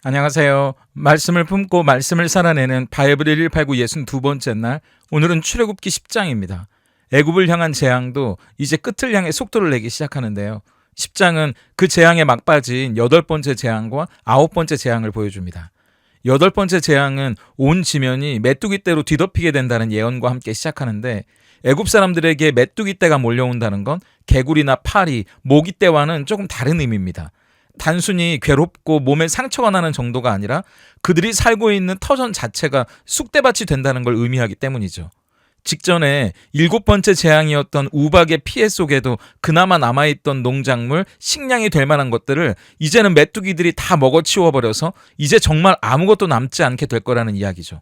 안녕하세요. 말씀을 품고 말씀을 살아내는 바이블 1189 62번째 날, 오늘은 출애굽기 10장입니다. 애굽을 향한 재앙도 이제 끝을 향해 속도를 내기 시작하는데요. 10장은 그 재앙에 막빠진 8번째 재앙과 9번째 재앙을 보여줍니다. 8번째 재앙은 온 지면이 메뚜기떼로 뒤덮이게 된다는 예언과 함께 시작하는데, 애굽 사람들에게 메뚜기떼가 몰려온다는 건 개구리나 파리, 모기떼와는 조금 다른 의미입니다. 단순히 괴롭고 몸에 상처가 나는 정도가 아니라 그들이 살고 있는 터전 자체가 쑥대밭이 된다는 걸 의미하기 때문이죠. 직전에 7번째 재앙이었던 우박의 피해 속에도 그나마 남아있던 농작물, 식량이 될 만한 것들을 이제는 메뚜기들이 다 먹어치워버려서 이제 정말 아무것도 남지 않게 될 거라는 이야기죠.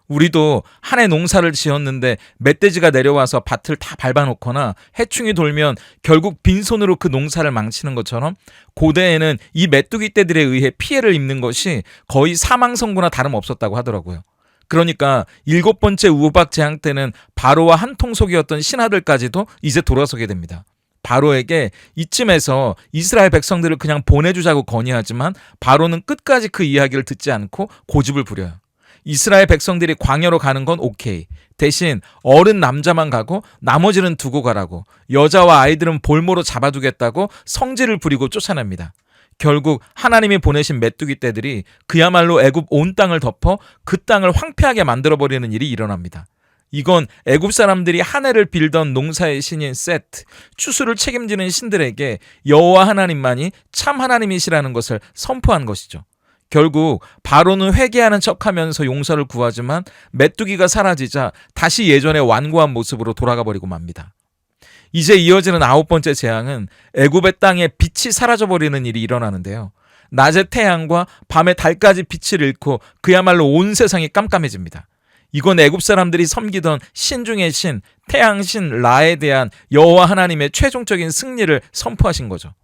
우리도 한 해 농사를 지었는데 멧돼지가 내려와서 밭을 다 밟아놓거나 해충이 돌면 결국 빈손으로 그 농사를 망치는 것처럼, 고대에는 이 메뚜기 떼들에 의해 피해를 입는 것이 거의 사망 선고나 다름없었다고 하더라고요. 그러니까 7번째 우박 재앙 때는 바로와 한 통속이었던 신하들까지도 이제 돌아서게 됩니다. 바로에게 이쯤에서 이스라엘 백성들을 그냥 보내주자고 건의하지만 바로는 끝까지 그 이야기를 듣지 않고 고집을 부려요. 이스라엘 백성들이 광야로 가는 건 오케이. 대신 어른 남자만 가고 나머지는 두고 가라고, 여자와 아이들은 볼모로 잡아두겠다고 성질을 부리고 쫓아냅니다. 결국 하나님이 보내신 메뚜기 떼들이 그야말로 애굽 온 땅을 덮어 그 땅을 황폐하게 만들어버리는 일이 일어납니다. 이건 애굽 사람들이 한 해를 빌던 농사의 신인 세트, 추수를 책임지는 신들에게 여호와 하나님만이 참 하나님이시라는 것을 선포한 것이죠. 결국 바로는 회개하는 척하면서 용서를 구하지만 메뚜기가 사라지자 다시 예전의 완고한 모습으로 돌아가 버리고 맙니다. 이제 이어지는 9번째 재앙은 애굽의 땅에 빛이 사라져버리는 일이 일어나는데요. 낮에 태양과 밤에 달까지 빛을 잃고 그야말로 온 세상이 깜깜해집니다. 이건 애굽 사람들이 섬기던 신 중의 신, 태양신 라에 대한 여호와 하나님의 최종적인 승리를 선포하신 거죠.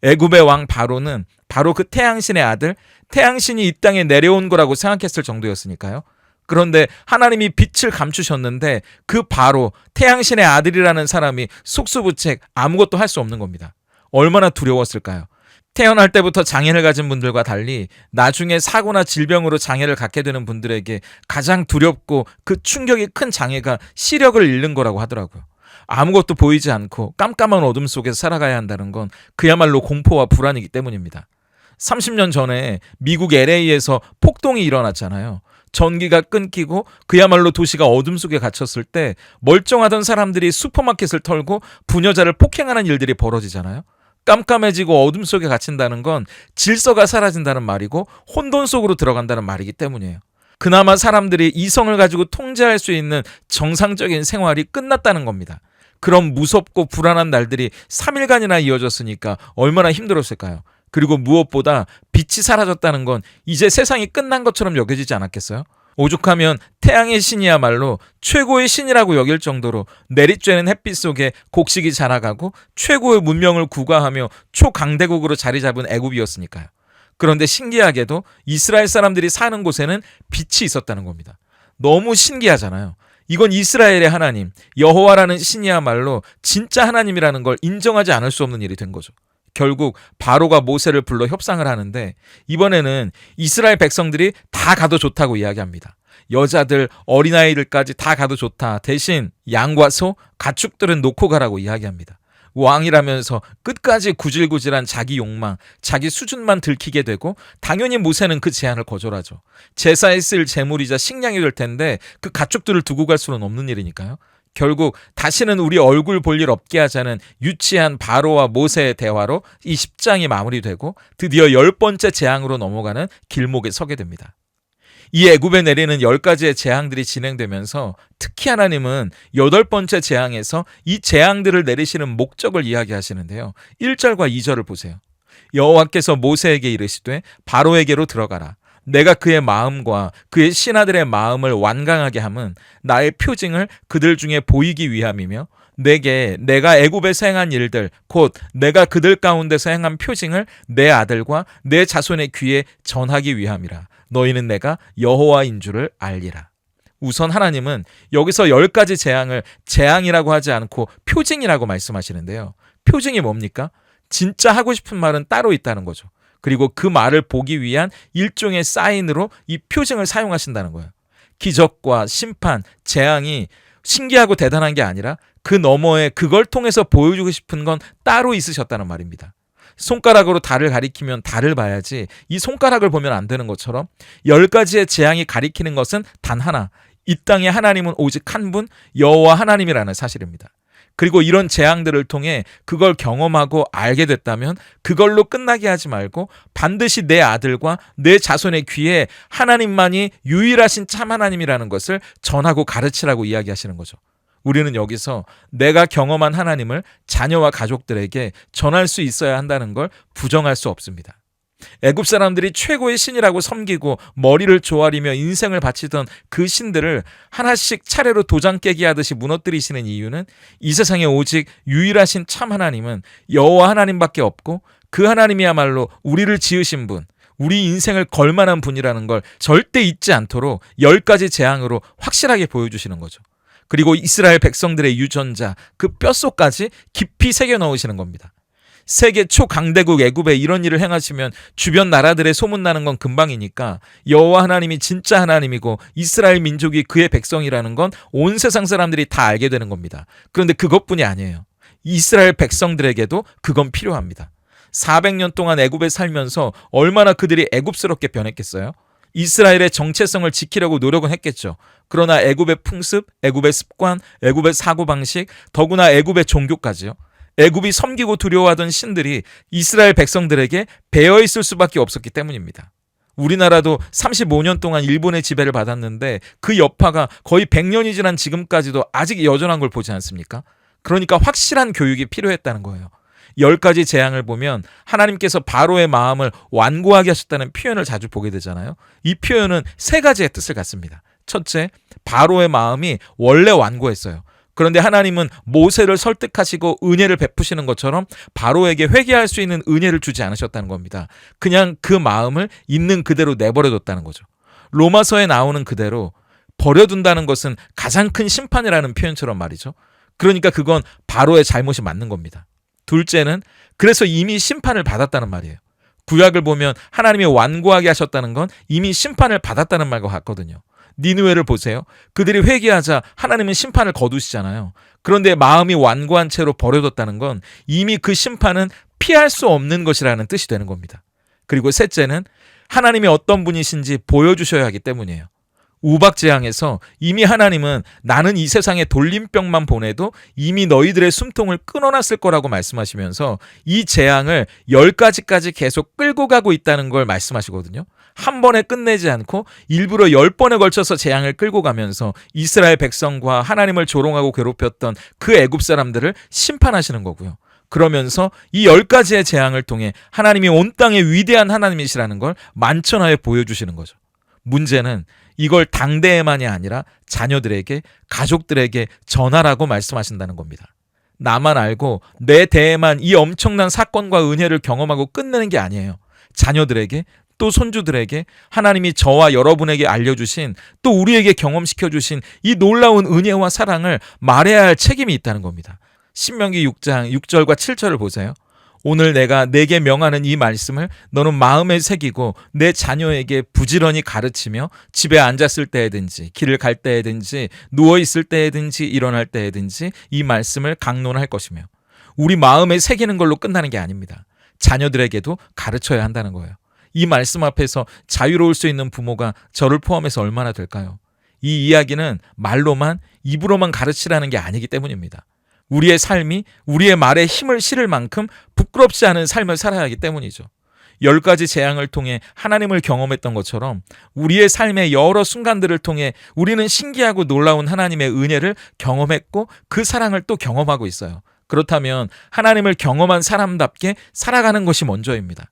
애굽의 왕 바로는 바로 그 태양신의 아들, 태양신이 이 땅에 내려온 거라고 생각했을 정도였으니까요. 그런데 하나님이 빛을 감추셨는데 그 바로 태양신의 아들이라는 사람이 속수무책 아무것도 할 수 없는 겁니다. 얼마나 두려웠을까요? 태어날 때부터 장애를 가진 분들과 달리 나중에 사고나 질병으로 장애를 갖게 되는 분들에게 가장 두렵고 그 충격이 큰 장애가 시력을 잃는 거라고 하더라고요. 아무것도 보이지 않고 깜깜한 어둠 속에서 살아가야 한다는 건 그야말로 공포와 불안이기 때문입니다. 30년 전에 미국 LA에서 폭동이 일어났잖아요. 전기가 끊기고 그야말로 도시가 어둠 속에 갇혔을 때 멀쩡하던 사람들이 슈퍼마켓을 털고 부녀자를 폭행하는 일들이 벌어지잖아요. 깜깜해지고 어둠 속에 갇힌다는 건 질서가 사라진다는 말이고 혼돈 속으로 들어간다는 말이기 때문이에요. 그나마 사람들이 이성을 가지고 통제할 수 있는 정상적인 생활이 끝났다는 겁니다. 그런 무섭고 불안한 날들이 3일간이나 이어졌으니까 얼마나 힘들었을까요? 그리고 무엇보다 빛이 사라졌다는 건 이제 세상이 끝난 것처럼 여겨지지 않았겠어요? 오죽하면 태양의 신이야말로 최고의 신이라고 여길 정도로 내리쬐는 햇빛 속에 곡식이 자라가고 최고의 문명을 구가하며 초강대국으로 자리 잡은 애굽이었으니까요. 그런데 신기하게도 이스라엘 사람들이 사는 곳에는 빛이 있었다는 겁니다. 너무 신기하잖아요. 이건 이스라엘의 하나님, 여호와라는 신이야말로 진짜 하나님이라는 걸 인정하지 않을 수 없는 일이 된 거죠. 결국 바로가 모세를 불러 협상을 하는데, 이번에는 이스라엘 백성들이 다 가도 좋다고 이야기합니다. 여자들, 어린아이들까지 다 가도 좋다. 대신 양과 소, 가축들은 놓고 가라고 이야기합니다. 왕이라면서 끝까지 구질구질한 자기 욕망, 자기 수준만 들키게 되고 당연히 모세는 그 제안을 거절하죠. 제사에 쓸 제물이자 식량이 될 텐데 그 가축들을 두고 갈 수는 없는 일이니까요. 결국 다시는 우리 얼굴 볼 일 없게 하자는 유치한 바로와 모세의 대화로 이 10장이 마무리되고 드디어 10번째 재앙으로 넘어가는 길목에 서게 됩니다. 이 애굽에 내리는 10가지의 재앙들이 진행되면서 특히 하나님은 8번째 재앙에서 이 재앙들을 내리시는 목적을 이야기하시는데요. 1절과 2절을 보세요. 여호와께서 모세에게 이르시되 바로에게로 들어가라. 내가 그의 마음과 그의 신하들의 마음을 완강하게 함은 나의 표징을 그들 중에 보이기 위함이며 내가 애굽에서 행한 일들 곧 내가 그들 가운데서 행한 표징을 내 아들과 내 자손의 귀에 전하기 위함이라. 너희는 내가 여호와인 줄을 알리라. 우선 하나님은 여기서 10가지 재앙을 재앙이라고 하지 않고 표징이라고 말씀하시는데요. 표징이 뭡니까? 진짜 하고 싶은 말은 따로 있다는 거죠. 그리고 그 말을 보기 위한 일종의 사인으로 이 표징을 사용하신다는 거예요. 기적과 심판, 재앙이 신기하고 대단한 게 아니라 그 너머에 그걸 통해서 보여주고 싶은 건 따로 있으셨다는 말입니다. 손가락으로 달을 가리키면 달을 봐야지 이 손가락을 보면 안 되는 것처럼 10가지의 재앙이 가리키는 것은 단 하나, 이 땅의 하나님은 오직 한 분, 여호와 하나님이라는 사실입니다. 그리고 이런 재앙들을 통해 그걸 경험하고 알게 됐다면 그걸로 끝나게 하지 말고 반드시 내 아들과 내 자손의 귀에 하나님만이 유일하신 참 하나님이라는 것을 전하고 가르치라고 이야기하시는 거죠. 우리는 여기서 내가 경험한 하나님을 자녀와 가족들에게 전할 수 있어야 한다는 걸 부정할 수 없습니다. 애굽 사람들이 최고의 신이라고 섬기고 머리를 조아리며 인생을 바치던 그 신들을 하나씩 차례로 도장 깨기 하듯이 무너뜨리시는 이유는 이 세상에 오직 유일하신 참 하나님은 여호와 하나님밖에 없고 그 하나님이야말로 우리를 지으신 분, 우리 인생을 걸만한 분이라는 걸 절대 잊지 않도록 10가지 재앙으로 확실하게 보여주시는 거죠. 그리고 이스라엘 백성들의 유전자, 그 뼛속까지 깊이 새겨 넣으시는 겁니다. 세계 초강대국 애굽에 이런 일을 행하시면 주변 나라들의 소문나는 건 금방이니까 여호와 하나님이 진짜 하나님이고 이스라엘 민족이 그의 백성이라는 건 온 세상 사람들이 다 알게 되는 겁니다. 그런데 그것뿐이 아니에요. 이스라엘 백성들에게도 그건 필요합니다. 400년 동안 애굽에 살면서 얼마나 그들이 애굽스럽게 변했겠어요? 이스라엘의 정체성을 지키려고 노력은 했겠죠. 그러나 애굽의 풍습, 애굽의 습관, 애굽의 사고방식, 더구나 애굽의 종교까지요. 애굽이 섬기고 두려워하던 신들이 이스라엘 백성들에게 배어있을 수밖에 없었기 때문입니다. 우리나라도 35년 동안 일본의 지배를 받았는데 그 여파가 거의 100년이 지난 지금까지도 아직 여전한 걸 보지 않습니까? 그러니까 확실한 교육이 필요했다는 거예요. 10가지 재앙을 보면 하나님께서 바로의 마음을 완고하게 하셨다는 표현을 자주 보게 되잖아요. 이 표현은 3가지의 뜻을 갖습니다. 첫째, 바로의 마음이 원래 완고했어요. 그런데 하나님은 모세를 설득하시고 은혜를 베푸시는 것처럼 바로에게 회개할 수 있는 은혜를 주지 않으셨다는 겁니다. 그냥 그 마음을 있는 그대로 내버려뒀다는 거죠. 로마서에 나오는 그대로 버려둔다는 것은 가장 큰 심판이라는 표현처럼 말이죠. 그러니까 그건 바로의 잘못이 맞는 겁니다. 둘째는 그래서 이미 심판을 받았다는 말이에요. 구약을 보면 하나님이 완고하게 하셨다는 건 이미 심판을 받았다는 말과 같거든요. 니느웨를 보세요. 그들이 회개하자 하나님은 심판을 거두시잖아요. 그런데 마음이 완고한 채로 버려뒀다는 건 이미 그 심판은 피할 수 없는 것이라는 뜻이 되는 겁니다. 그리고 셋째는 하나님이 어떤 분이신지 보여주셔야 하기 때문이에요. 우박재앙에서 이미 하나님은 나는 이 세상에 돌림병만 보내도 이미 너희들의 숨통을 끊어놨을 거라고 말씀하시면서 이 재앙을 10가지까지 계속 끌고 가고 있다는 걸 말씀하시거든요. 한 번에 끝내지 않고 일부러 10번에 걸쳐서 재앙을 끌고 가면서 이스라엘 백성과 하나님을 조롱하고 괴롭혔던 그 애굽 사람들을 심판하시는 거고요. 그러면서 이 10가지의 재앙을 통해 하나님이 온 땅의 위대한 하나님이시라는 걸 만천하에 보여주시는 거죠. 문제는 이걸 당대에만이 아니라 자녀들에게, 가족들에게 전하라고 말씀하신다는 겁니다. 나만 알고 내 대에만 이 엄청난 사건과 은혜를 경험하고 끝내는 게 아니에요. 자녀들에게, 또 손주들에게 하나님이 저와 여러분에게 알려주신, 또 우리에게 경험시켜주신 이 놀라운 은혜와 사랑을 말해야 할 책임이 있다는 겁니다. 신명기 6장 6절과 7절을 보세요. 오늘 내가 내게 명하는 이 말씀을 너는 마음에 새기고 내 자녀에게 부지런히 가르치며 집에 앉았을 때에든지 길을 갈 때에든지 누워있을 때에든지 일어날 때에든지 이 말씀을 강론할 것이며, 우리 마음에 새기는 걸로 끝나는 게 아닙니다. 자녀들에게도 가르쳐야 한다는 거예요. 이 말씀 앞에서 자유로울 수 있는 부모가 저를 포함해서 얼마나 될까요? 이 이야기는 말로만, 입으로만 가르치라는 게 아니기 때문입니다. 우리의 삶이 우리의 말에 힘을 실을 만큼 부끄럽지 않은 삶을 살아야 하기 때문이죠. 10가지 재앙을 통해 하나님을 경험했던 것처럼 우리의 삶의 여러 순간들을 통해 우리는 신기하고 놀라운 하나님의 은혜를 경험했고 그 사랑을 또 경험하고 있어요. 그렇다면 하나님을 경험한 사람답게 살아가는 것이 먼저입니다.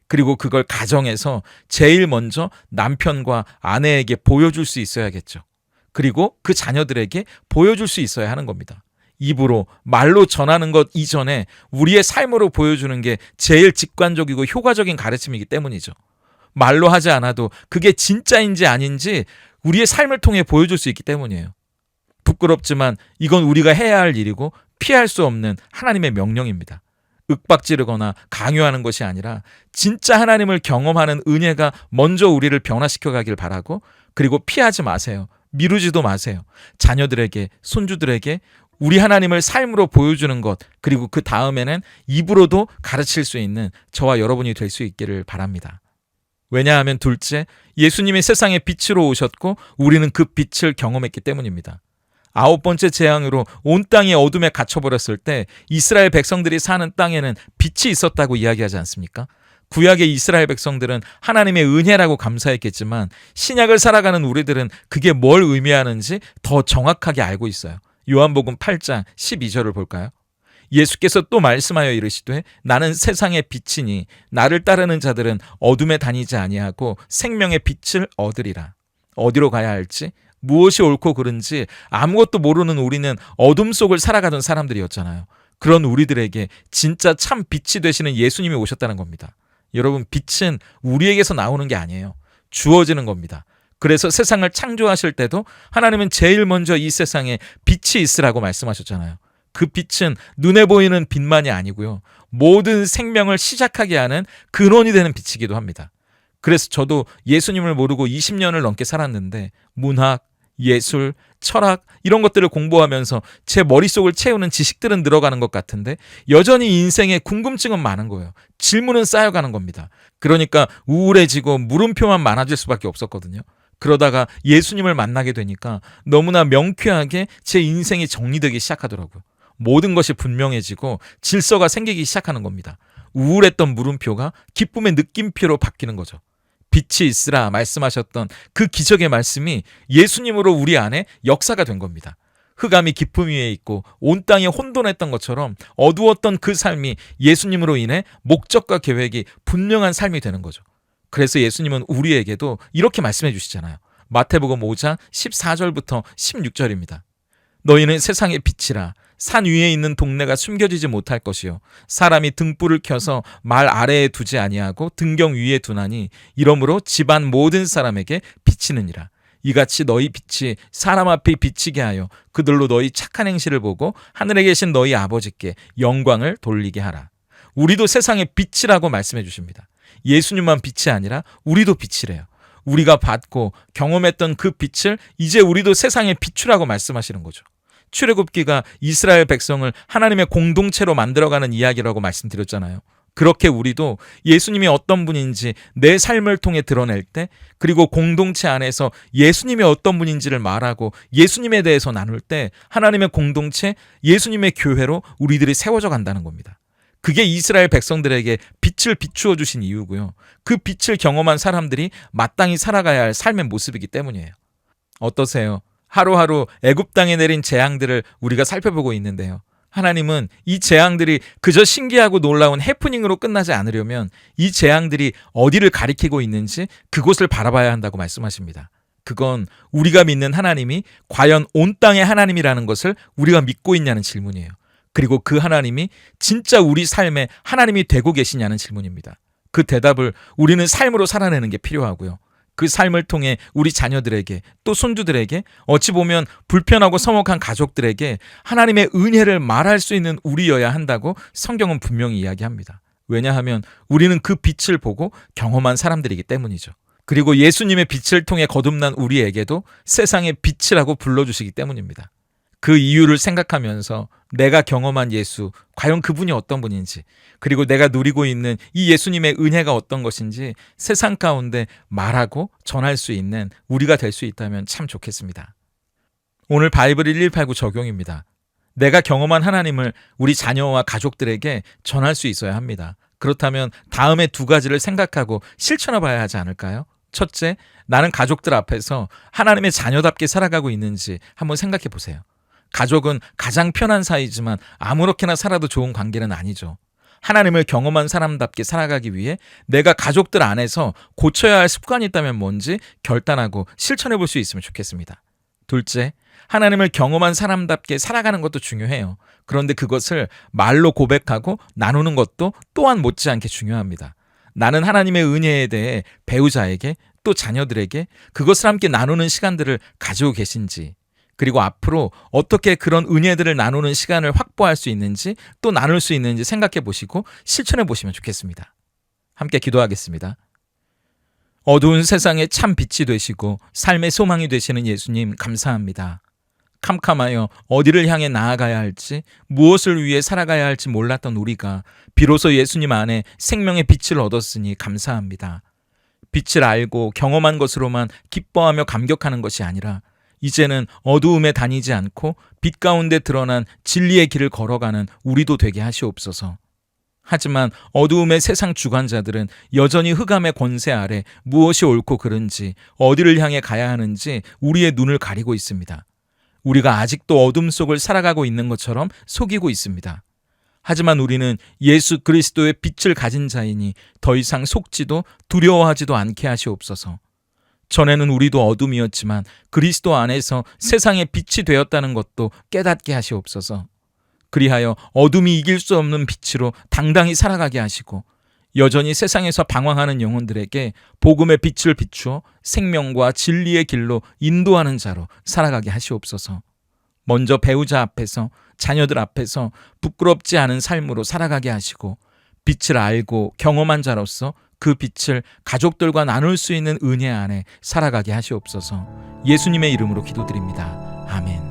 그리고 그걸 가정에서 제일 먼저 남편과 아내에게 보여줄 수 있어야겠죠. 그리고 그 자녀들에게 보여줄 수 있어야 하는 겁니다. 입으로, 말로 전하는 것 이전에 우리의 삶으로 보여주는 게 제일 직관적이고 효과적인 가르침이기 때문이죠. 말로 하지 않아도 그게 진짜인지 아닌지 우리의 삶을 통해 보여줄 수 있기 때문이에요. 부끄럽지만 이건 우리가 해야 할 일이고 피할 수 없는 하나님의 명령입니다. 윽박지르거나 강요하는 것이 아니라 진짜 하나님을 경험하는 은혜가 먼저 우리를 변화시켜 가길 바라고, 그리고 피하지 마세요. 미루지도 마세요. 자녀들에게, 손주들에게 우리 하나님을 삶으로 보여주는 것, 그리고 그 다음에는 입으로도 가르칠 수 있는 저와 여러분이 될 수 있기를 바랍니다. 왜냐하면 둘째, 예수님이 세상의 빛으로 오셨고 우리는 그 빛을 경험했기 때문입니다. 9번째 재앙으로 온 땅이 어둠에 갇혀버렸을 때 이스라엘 백성들이 사는 땅에는 빛이 있었다고 이야기하지 않습니까? 구약의 이스라엘 백성들은 하나님의 은혜라고 감사했겠지만 신약을 살아가는 우리들은 그게 뭘 의미하는지 더 정확하게 알고 있어요. 요한복음 8장 12절을 볼까요? 예수께서 또 말씀하여 이르시되 나는 세상의 빛이니 나를 따르는 자들은 어둠에 다니지 아니하고 생명의 빛을 얻으리라. 어디로 가야 할지, 무엇이 옳고 그른지 아무것도 모르는 우리는 어둠 속을 살아가던 사람들이었잖아요. 그런 우리들에게 진짜 참 빛이 되시는 예수님이 오셨다는 겁니다. 여러분, 빛은 우리에게서 나오는 게 아니에요. 주어지는 겁니다. 그래서 세상을 창조하실 때도 하나님은 제일 먼저 이 세상에 빛이 있으라고 말씀하셨잖아요. 그 빛은 눈에 보이는 빛만이 아니고요, 모든 생명을 시작하게 하는 근원이 되는 빛이기도 합니다. 그래서 저도 예수님을 모르고 20년을 넘게 살았는데 문학, 예술, 철학 이런 것들을 공부하면서 제 머릿속을 채우는 지식들은 늘어가는 것 같은데 여전히 인생에 궁금증은 많은 거예요. 질문은 쌓여가는 겁니다. 그러니까 우울해지고 물음표만 많아질 수밖에 없었거든요. 그러다가 예수님을 만나게 되니까 너무나 명쾌하게 제 인생이 정리되기 시작하더라고요. 모든 것이 분명해지고 질서가 생기기 시작하는 겁니다. 우울했던 물음표가 기쁨의 느낌표로 바뀌는 거죠. 빛이 있으라 말씀하셨던 그 기적의 말씀이 예수님으로 우리 안에 역사가 된 겁니다. 흑암이 기쁨 위에 있고 온 땅이 혼돈했던 것처럼 어두웠던 그 삶이 예수님으로 인해 목적과 계획이 분명한 삶이 되는 거죠. 그래서 예수님은 우리에게도 이렇게 말씀해 주시잖아요. 마태복음 5장 14절부터 16절입니다. 너희는 세상의 빛이라. 산 위에 있는 동네가 숨겨지지 못할 것이요 사람이 등불을 켜서 말 아래에 두지 아니하고 등경 위에 두나니 이러므로 집안 모든 사람에게 비치느니라. 이같이 너희 빛이 사람 앞에 비치게 하여 그들로 너희 착한 행실을 보고 하늘에 계신 너희 아버지께 영광을 돌리게 하라. 우리도 세상의 빛이라고 말씀해 주십니다. 예수님만 빛이 아니라 우리도 빛이래요. 우리가 받고 경험했던 그 빛을 이제 우리도 세상에 비추라고 말씀하시는 거죠. 출애굽기가 이스라엘 백성을 하나님의 공동체로 만들어가는 이야기라고 말씀드렸잖아요. 그렇게 우리도 예수님이 어떤 분인지 내 삶을 통해 드러낼 때, 그리고 공동체 안에서 예수님이 어떤 분인지를 말하고 예수님에 대해서 나눌 때 하나님의 공동체, 예수님의 교회로 우리들이 세워져 간다는 겁니다. 그게 이스라엘 백성들에게 빛을 비추어 주신 이유고요. 그 빛을 경험한 사람들이 마땅히 살아가야 할 삶의 모습이기 때문이에요. 어떠세요? 하루하루 애굽 땅에 내린 재앙들을 우리가 살펴보고 있는데요. 하나님은 이 재앙들이 그저 신기하고 놀라운 해프닝으로 끝나지 않으려면 이 재앙들이 어디를 가리키고 있는지 그곳을 바라봐야 한다고 말씀하십니다. 그건 우리가 믿는 하나님이 과연 온 땅의 하나님이라는 것을 우리가 믿고 있냐는 질문이에요. 그리고 그 하나님이 진짜 우리 삶의 하나님이 되고 계시냐는 질문입니다. 그 대답을 우리는 삶으로 살아내는 게 필요하고요. 그 삶을 통해 우리 자녀들에게, 또 손주들에게, 어찌 보면 불편하고 서먹한 가족들에게 하나님의 은혜를 말할 수 있는 우리여야 한다고 성경은 분명히 이야기합니다. 왜냐하면 우리는 그 빛을 보고 경험한 사람들이기 때문이죠. 그리고 예수님의 빛을 통해 거듭난 우리에게도 세상의 빛이라고 불러주시기 때문입니다. 그 이유를 생각하면서 내가 경험한 예수, 과연 그분이 어떤 분인지, 그리고 내가 누리고 있는 이 예수님의 은혜가 어떤 것인지 세상 가운데 말하고 전할 수 있는 우리가 될 수 있다면 참 좋겠습니다. 오늘 바이블 1189 적용입니다. 내가 경험한 하나님을 우리 자녀와 가족들에게 전할 수 있어야 합니다. 그렇다면 다음에 두 가지를 생각하고 실천해 봐야 하지 않을까요? 첫째, 나는 가족들 앞에서 하나님의 자녀답게 살아가고 있는지 한번 생각해 보세요. 가족은 가장 편한 사이지만 아무렇게나 살아도 좋은 관계는 아니죠. 하나님을 경험한 사람답게 살아가기 위해 내가 가족들 안에서 고쳐야 할 습관이 있다면 뭔지 결단하고 실천해 볼 수 있으면 좋겠습니다. 둘째, 하나님을 경험한 사람답게 살아가는 것도 중요해요. 그런데 그것을 말로 고백하고 나누는 것도 또한 못지않게 중요합니다. 나는 하나님의 은혜에 대해 배우자에게, 또 자녀들에게 그것을 함께 나누는 시간들을 가지고 계신지, 그리고 앞으로 어떻게 그런 은혜들을 나누는 시간을 확보할 수 있는지, 또 나눌 수 있는지 생각해 보시고 실천해 보시면 좋겠습니다. 함께 기도하겠습니다. 어두운 세상에 참 빛이 되시고 삶의 소망이 되시는 예수님, 감사합니다. 캄캄하여 어디를 향해 나아가야 할지, 무엇을 위해 살아가야 할지 몰랐던 우리가 비로소 예수님 안에 생명의 빛을 얻었으니 감사합니다. 빛을 알고 경험한 것으로만 기뻐하며 감격하는 것이 아니라 이제는 어두움에 다니지 않고 빛 가운데 드러난 진리의 길을 걸어가는 우리도 되게 하시옵소서. 하지만 어두움의 세상 주관자들은 여전히 흑암의 권세 아래 무엇이 옳고 그른지, 어디를 향해 가야 하는지 우리의 눈을 가리고 있습니다. 우리가 아직도 어둠 속을 살아가고 있는 것처럼 속이고 있습니다. 하지만 우리는 예수 그리스도의 빛을 가진 자이니 더 이상 속지도 두려워하지도 않게 하시옵소서. 전에는 우리도 어둠이었지만 그리스도 안에서 세상의 빛이 되었다는 것도 깨닫게 하시옵소서. 그리하여 어둠이 이길 수 없는 빛으로 당당히 살아가게 하시고, 여전히 세상에서 방황하는 영혼들에게 복음의 빛을 비추어 생명과 진리의 길로 인도하는 자로 살아가게 하시옵소서. 먼저 배우자 앞에서, 자녀들 앞에서 부끄럽지 않은 삶으로 살아가게 하시고, 빛을 알고 경험한 자로서 그 빛을 가족들과 나눌 수 있는 은혜 안에 살아가게 하시옵소서. 예수님의 이름으로 기도드립니다. 아멘.